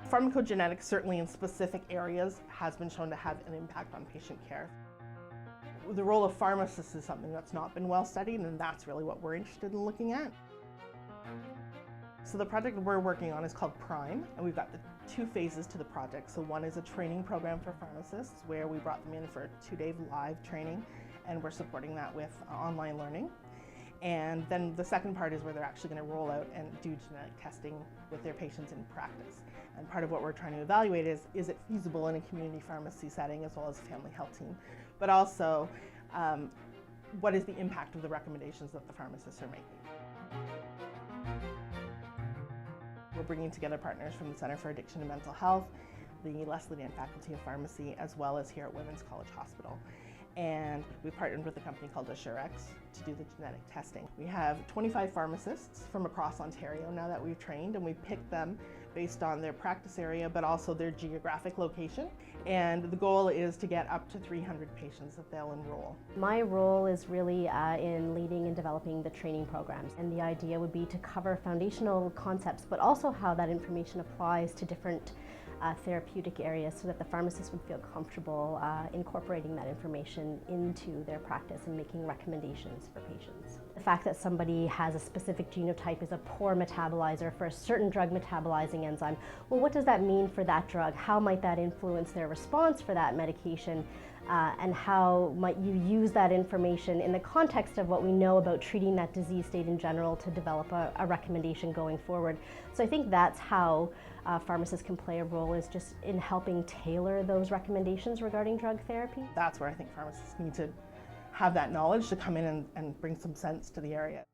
Pharmacogenetics, certainly in specific areas, has been shown to have an impact on patient care. The role of pharmacists is something that's not been well studied, and that's really what we're interested in looking at. So the project we're working on is called PRIME, and we've got the two phases to the project. So one is a training program for pharmacists, where we brought them in for a 2-day live training, and we're supporting that with online learning. And then the second part is where they're actually going to roll out and do genetic testing with their patients in practice. And part of what we're trying to evaluate is it feasible in a community pharmacy setting as well as a family health team, but also what is the impact of the recommendations that the pharmacists are making. We're bringing together partners from the Center for Addiction and Mental Health, the Leslie Dann Faculty of Pharmacy, as well as here at Women's College Hospital. And we partnered with a company called AssureX to do the genetic testing. We have 25 pharmacists from across Ontario now that we've trained, and we picked them based on their practice area, but also their geographic location. And the goal is to get up to 300 patients that they'll enroll. My role is really in leading and developing the training programs. And the idea would be to cover foundational concepts, but also how that information applies to different therapeutic areas so that the pharmacists would feel comfortable incorporating that information into their practice and making recommendations for patients. The fact that somebody has a specific genotype, is a poor metabolizer for a certain drug metabolizing enzyme, well, what does that mean for that drug? How might that influence their response for that medication? And how might you use that information in the context of what we know about treating that disease state in general to develop a recommendation going forward. So I think that's how pharmacists can play a role, is just in helping tailor those recommendations regarding drug therapy. That's where I think pharmacists need to have that knowledge to come in and bring some sense to the area.